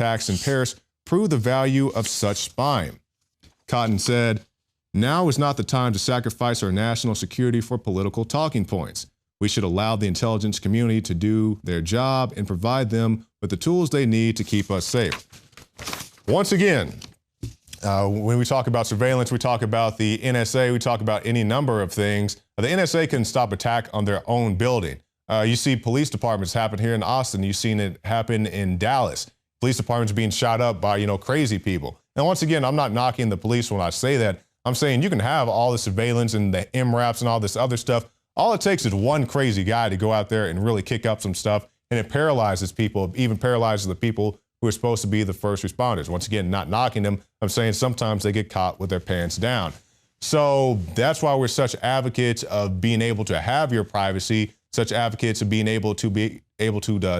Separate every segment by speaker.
Speaker 1: attacks in Paris prove the value of such spying. Cotton said, "Now is not the time to sacrifice our national security for political talking points. We should allow the intelligence community to do their job and provide them with the tools they need to keep us safe." Once again, when we talk about surveillance, we talk about the NSA, we talk about any number of things. The NSA can stop attack on their own building. You see police departments happen here in Austin. You've seen it happen in Dallas. Police departments being shot up by, crazy people. And once again, I'm not knocking the police when I say that. I'm saying you can have all the surveillance and the MRAPs and all this other stuff. All it takes is one crazy guy to go out there and really kick up some stuff, and it paralyzes people, even paralyzes the people who are supposed to be the first responders. Once again, not knocking them. I'm saying sometimes they get caught with their pants down. So that's why we're such advocates of being able to have your privacy, such advocates of being able to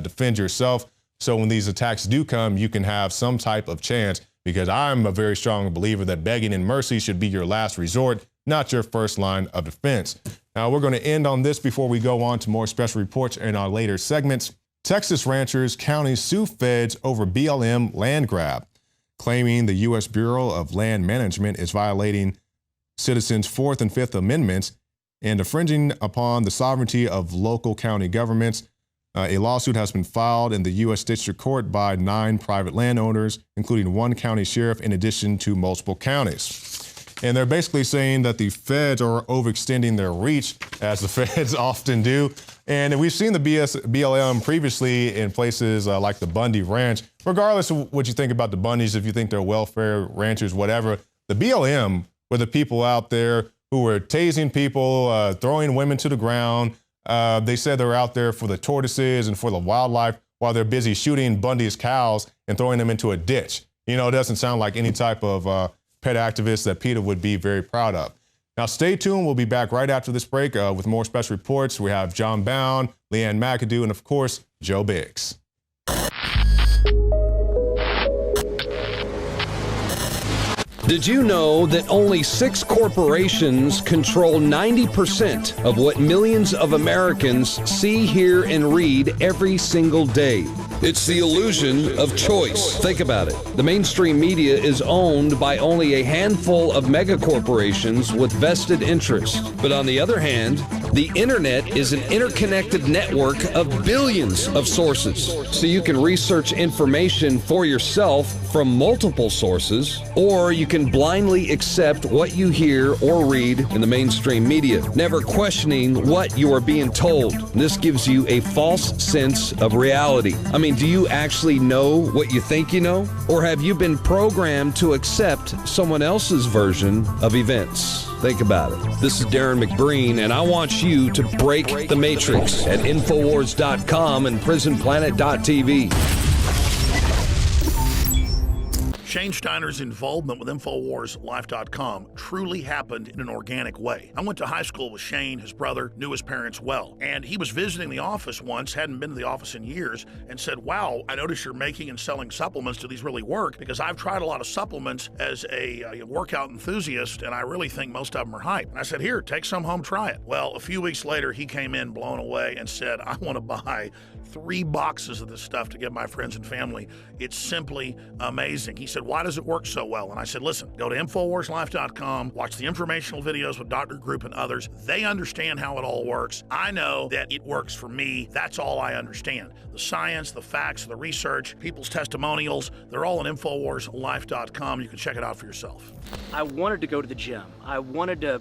Speaker 1: defend yourself. So when these attacks do come, you can have some type of chance, because I'm a very strong believer that begging and mercy should be your last resort, not your first line of defense. Now, we're going to end on this before we go on to more special reports in our later segments. Texas ranchers, counties sue feds over BLM land grab, claiming the U.S. Bureau of Land Management is violating citizens' Fourth and Fifth Amendments and infringing upon the sovereignty of local county governments. A lawsuit has been filed in the U.S. District Court by 9 private landowners, including 1 county sheriff, in addition to multiple counties. And they're basically saying that the feds are overextending their reach, as the feds often do. And we've seen the BLM previously in places like the Bundy Ranch. Regardless of what you think about the Bundys, if you think they're welfare ranchers, whatever, the BLM were the people out there who were tasing people, throwing women to the ground. They said they were out there for the tortoises and for the wildlife while they're busy shooting Bundy's cows and throwing them into a ditch. It doesn't sound like any type of pet activists that PETA would be very proud of. Now, stay tuned. We'll be back right after this break with more special reports. We have John Bound, Leanne McAdoo, and of course, Joe Biggs.
Speaker 2: Did you know that only 6 corporations control 90% of what millions of Americans see, hear, and read every single day? It's the illusion of choice. Think about it. The mainstream media is owned by only a handful of megacorporations with vested interests. But on the other hand, the internet is an interconnected network of billions of sources. So you can research information for yourself from multiple sources, or you can blindly accept what you hear or read in the mainstream media, never questioning what you are being told. This gives you a false sense of reality. Do you actually know what you think you know? Or have you been programmed to accept someone else's version of events? Think about it. This is Darren McBreen, and I want you to break the matrix at INFOWARS.com and PrisonPlanet.tv.
Speaker 3: Shane Steiner's involvement with InfoWarsLife.com truly happened in an organic way. I went to high school with Shane, his brother, knew his parents well, and he was visiting the office once, hadn't been to the office in years, and said, "Wow, I notice you're making and selling supplements. Do these really work? Because I've tried a lot of supplements as a workout enthusiast, and I really think most of them are hype." And I said, "Here, take some home, try it." Well, a few weeks later, he came in blown away and said, "I want to buy 3 boxes of this stuff to give my friends and family. It's simply amazing." He said, "Why does it work so well?" And I said, "Listen, go to InfoWarsLife.com, watch the informational videos with Dr. Group and others. They understand how it all works. I know that it works for me. That's all I understand. The science, the facts, the research, people's testimonials, they're all on InfoWarsLife.com. You can check it out for yourself."
Speaker 4: I wanted to go to the gym. I wanted to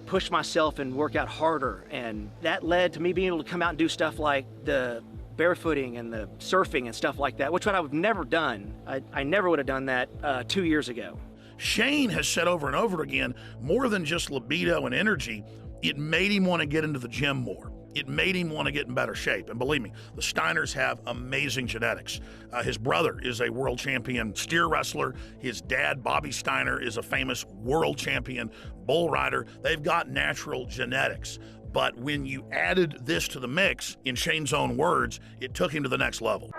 Speaker 4: push myself and work out harder, and that led to me being able to come out and do stuff like the barefooting and the surfing and stuff like that, which I've never done. I never would have done that 2 years ago.
Speaker 3: Shane has said over and over again, more than just libido and energy, it made him want to get into the gym more. It made him want to get in better shape. And believe me, the Steiners have amazing genetics. His brother is a world champion steer wrestler. His dad, Bobby Steiner, is a famous world champion bull rider. They've got natural genetics. But when you added this to the mix, in Shane's own words, it took him to the next level.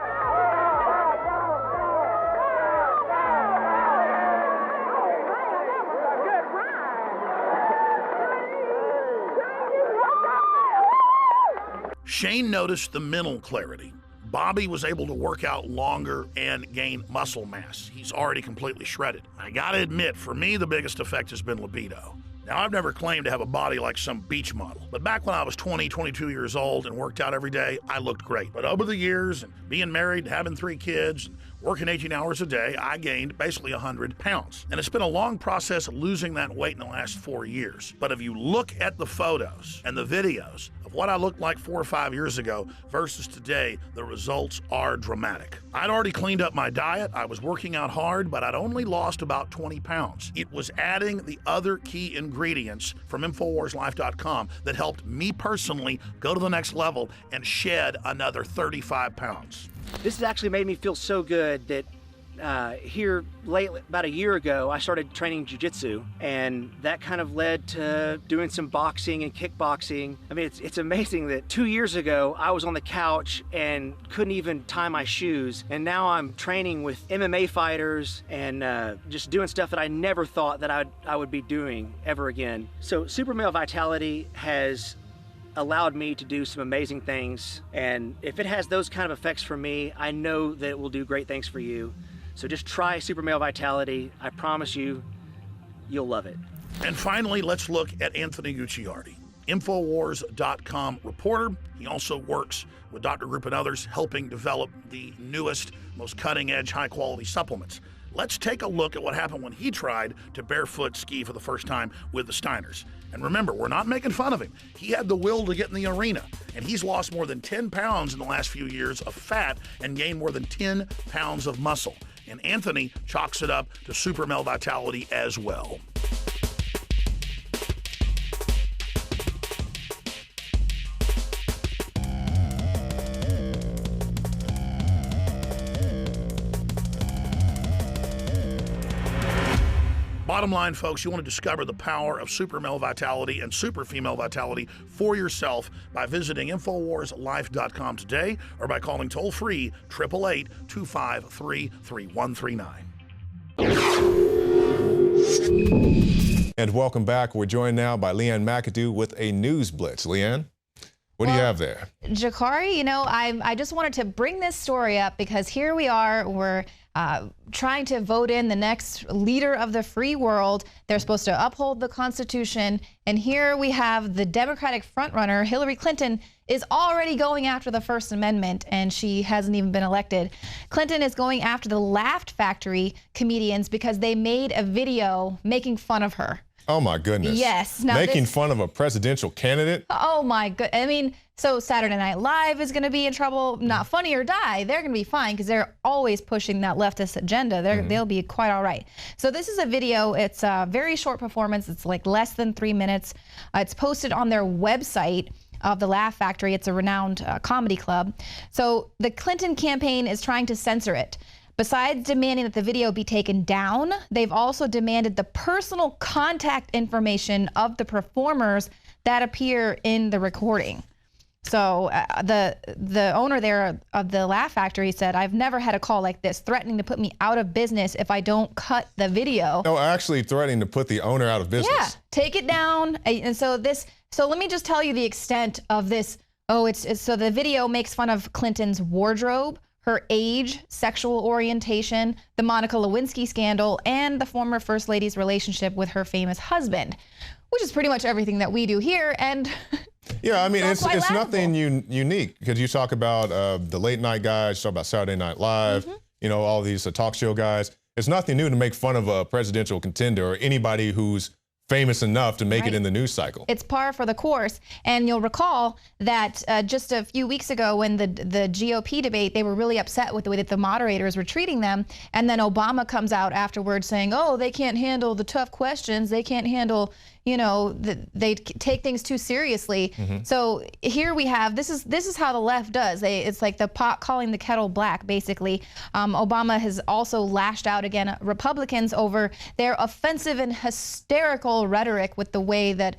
Speaker 3: Shane noticed the mental clarity, Bobby was able to work out longer and gain muscle mass. He's already completely shredded. I gotta admit, for me, the biggest effect has been libido. Now, I've never claimed to have a body like some beach model, but back when I was 20, 22 years old and worked out every day, I looked great. But over the years, and being married, having 3 kids, and working 18 hours a day, I gained basically 100 pounds. And it's been a long process losing that weight in the last 4 years. But if you look at the photos and the videos of what I looked like 4 or 5 years ago versus today, the results are dramatic. I'd already cleaned up my diet, I was working out hard, but I'd only lost about 20 pounds. It was adding the other key ingredients from InfoWarsLife.com that helped me personally go to the next level and shed another 35 pounds.
Speaker 4: This has actually made me feel so good that here lately, about a year ago, I started training jiu-jitsu, and that kind of led to doing some boxing and kickboxing. I mean, it's amazing that 2 years ago, I was on the couch and couldn't even tie my shoes, and now I'm training with MMA fighters and just doing stuff that I never thought that I would be doing ever again. So Super Male Vitality has allowed me to do some amazing things, and if it has those kind of effects for me, I know that it will do great things for you. So just try Super Male Vitality. I promise you, you'll love it.
Speaker 3: And finally, let's look at Anthony Gucciardi, InfoWars.com reporter. He also works with Dr. Group and others, helping develop the newest, most cutting-edge, high-quality supplements. Let's take a look at what happened when he tried to barefoot ski for the first time with the Steiners. And remember, we're not making fun of him. He had the will to get in the arena, and he's lost more than 10 pounds in the last few years of fat and gained more than 10 pounds of muscle. And Anthony chalks it up to Super Male Vitality as well. Bottom line, folks, you want to discover the power of Super Male Vitality and Super Female Vitality for yourself by visiting InfoWarsLife.com today or by calling toll-free 888-253-3139.
Speaker 1: And welcome back. We're joined now by Leanne McAdoo with a news blitz. Leanne, what do you have there?
Speaker 5: Jakari, you know, I just wanted to bring this story up because here we are, we're trying to vote in the next leader of the free world. They're supposed to uphold the Constitution. And here we have the Democratic frontrunner, Hillary Clinton, is already going after the First Amendment, and she hasn't even been elected. Clinton is going after the Laugh Factory comedians because they made a video making fun of her.
Speaker 1: Oh my goodness.
Speaker 5: Yes.
Speaker 1: Now making fun of a presidential candidate?
Speaker 5: Oh my good. I mean, so Saturday Night Live is going to be in trouble. Not Funny or Die, they're going to be fine because they're always pushing that leftist agenda. They'll be quite all right. So this is a video. It's a very short performance. It's like less than 3 minutes. It's posted on their website of the Laugh Factory. It's a renowned comedy club. So the Clinton campaign is trying to censor it. Besides demanding that the video be taken down, they've also demanded the personal contact information of the performers that appear in the recording. So the owner there of the Laugh Factory said, "I've never had a call like this, threatening to put me out of business if I don't cut the video."
Speaker 1: No, actually threatening to put the owner out of business.
Speaker 5: Yeah, take it down. And so let me just tell you the extent of this. Oh, so the video makes fun of Clinton's wardrobe, her age, sexual orientation, the Monica Lewinsky scandal, and the former First Lady's relationship with her famous husband, which is pretty much everything that we do here. And
Speaker 1: yeah, I mean, it's nothing unique because you talk about the late night guys, you talk about Saturday Night Live, you know, all these talk show guys. It's nothing new to make fun of a presidential contender or anybody who's famous enough to make it in the news cycle.
Speaker 5: It's par for the course. And you'll recall that just a few weeks ago when the GOP debate, they were really upset with the way that the moderators were treating them. And then Obama comes out afterwards saying, oh, they can't handle the tough questions. They can't handle, you know, they take things too seriously. So here we have, this is how the left does. It's like the pot calling the kettle black, basically. Obama has also lashed out again at Republicans over their offensive and hysterical rhetoric with the way that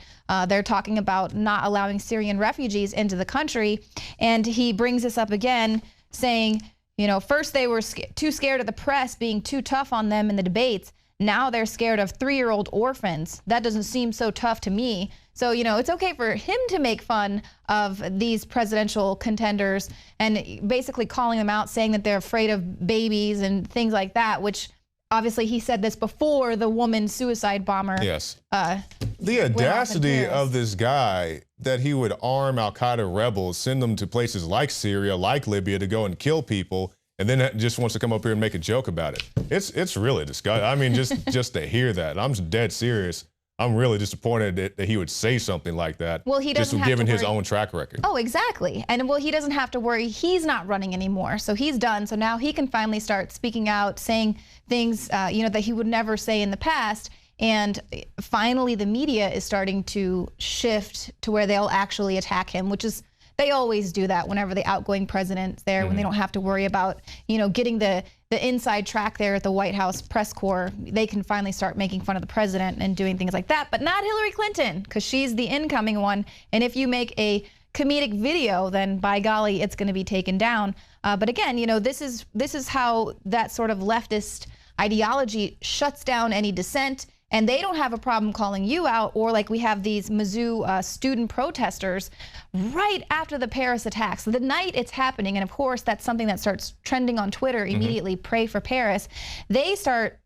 Speaker 5: they're talking about not allowing Syrian refugees into the country. And he brings this up again, saying, you know, first they were too scared of the press being too tough on them in the debates. Now they're scared of 3-year-old orphans. That doesn't seem so tough to me. So, you know, it's okay for him to make fun of these presidential contenders and basically calling them out, saying that they're afraid of babies and things like that, which obviously he said this before the woman suicide bomber.
Speaker 1: Yes. The audacity of this guy that he would arm al-Qaeda rebels, send them to places like Syria, like Libya to go and kill people, and then just wants to come up here and make a joke about it. It's really disgusting. I mean, just to hear that, I'm dead serious. I'm really disappointed that he would say something like that.
Speaker 5: Well, he doesn't
Speaker 1: just given his own track record.
Speaker 5: Oh, exactly. And well, he doesn't have to worry. He's not running anymore, so he's done. So now he can finally start speaking out, saying things, you know, that he would never say in the past. And finally, the media is starting to shift to where they'll actually attack him, which is, they always do that whenever the outgoing president's there, when they don't have to worry about, you know, getting the inside track there at the White House press corps. They can finally start making fun of the president and doing things like that, but not Hillary Clinton, because she's the incoming one. And if you make a comedic video, then by golly, it's going to be taken down. But again, you know, this is how that sort of leftist ideology shuts down any dissent. And they don't have a problem calling you out, or like we have these Mizzou student protesters right after the Paris attacks, the night it's happening. And of course, that's something that starts trending on Twitter immediately, pray for Paris. They start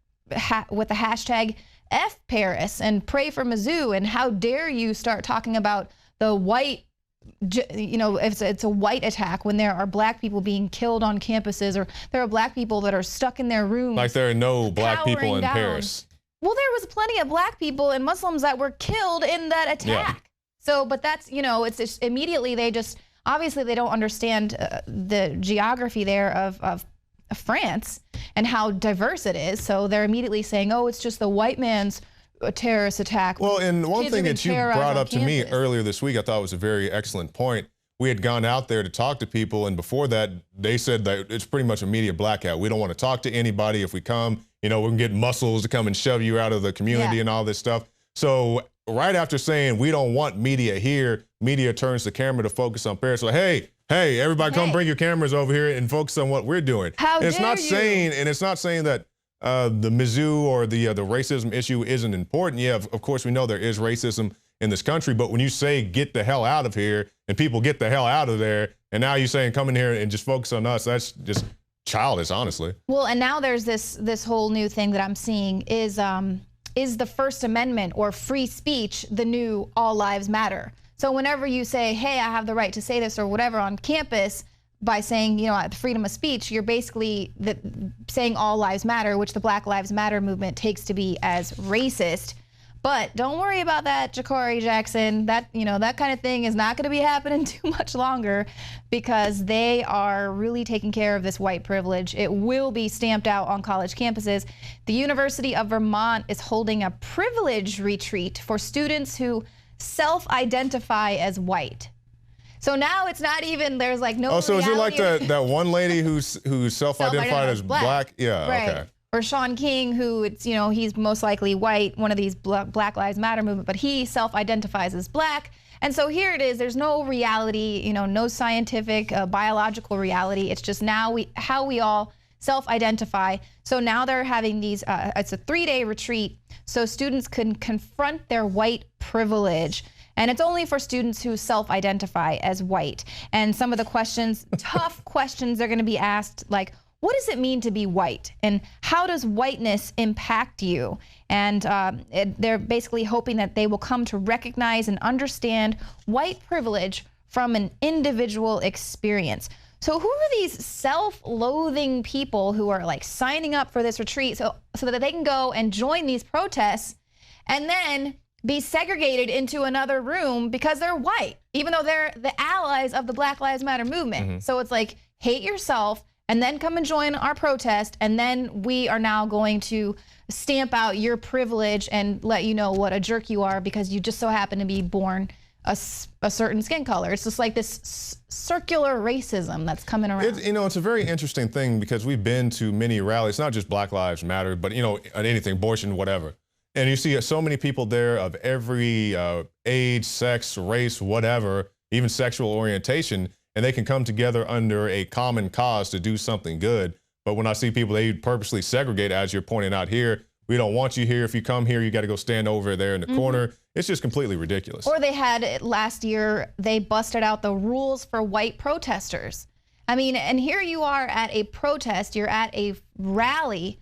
Speaker 5: with the hashtag F Paris and pray for Mizzou. And how dare you start talking about the white, you know, if it's a white attack when there are black people being killed on campuses, or there are black people that are stuck in their rooms.
Speaker 1: Like there are no black people in Paris.
Speaker 5: Well, there was plenty of black people and Muslims that were killed in that attack. Yeah. So, but that's, you know, it's just immediately they just, obviously they don't understand the geography there of France and how diverse it is. So they're immediately saying, oh, it's just the white man's terrorist attack.
Speaker 1: Well, and one thing that you brought up to me earlier this week, I thought was a very excellent point. We had gone out there to talk to people, and before that, they said that it's pretty much a media blackout. We don't want to talk to anybody. If we come, you know, we can get muscles to come and shove you out of the community and all this stuff. So right after saying we don't want media here, media turns the camera to focus on Paris. So hey, everybody come bring your cameras over here and focus on what we're doing.
Speaker 5: How dare you?
Speaker 1: It's not saying that the Mizzou or the racism issue isn't important. Yeah, of course we know there is racism in this country, but when you say get the hell out of here and people get the hell out of there, and now you're saying come in here and just focus on us, that's just childish, honestly.
Speaker 5: Well, and now there's this whole new thing that I'm seeing is the First Amendment or free speech the new all lives matter. So whenever you say, hey, I have the right to say this or whatever on campus, by saying, you know, freedom of speech, you're basically saying all lives matter, which the Black Lives Matter movement takes to be as racist. But don't worry about that, Ja'Cory Jackson. That, you know, that kind of thing is not going to be happening too much longer, because they are really taking care of this white privilege. It will be stamped out on college campuses. The University of Vermont is holding a privilege retreat for students who self-identify as white. So now it's not even, there's like no.
Speaker 1: Oh, so is it like that one lady who self-identified as black? Yeah,
Speaker 5: right.
Speaker 1: Okay.
Speaker 5: Or Sean King, who it's, you know, he's most likely white, one of these Black Lives Matter movement, but he self-identifies as black. And so here it is, there's no reality, you know, no scientific, biological reality. It's just now how we all self-identify. So now they're having these, it's a 3-day retreat, so students can confront their white privilege. And it's only for students who self-identify as white. And some of the questions, tough questions they're gonna be asked, like, what does it mean to be white? And how does whiteness impact you? And they're basically hoping that they will come to recognize and understand white privilege from an individual experience. So who are these self-loathing people who are like signing up for this retreat so that they can go and join these protests and then be segregated into another room because they're white, even though they're the allies of the Black Lives Matter movement? So it's like, hate yourself, and then come and join our protest, and then we are now going to stamp out your privilege and let you know what a jerk you are because you just so happen to be born a certain skin color. It's just like this circular racism that's coming around.
Speaker 1: You know, it's a very interesting thing because we've been to many rallies, not just Black Lives Matter, but, you know, anything, abortion, whatever. And you see so many people there of every age, sex, race, whatever, even sexual orientation, and they can come together under a common cause to do something good. But when I see people, they purposely segregate, as you're pointing out here, We don't want you here. If you come here, you got to go stand over there in the corner. It's just completely ridiculous.
Speaker 5: Or they had last year, they busted out the rules for white protesters. I mean, and here you are at a protest, you're at a rally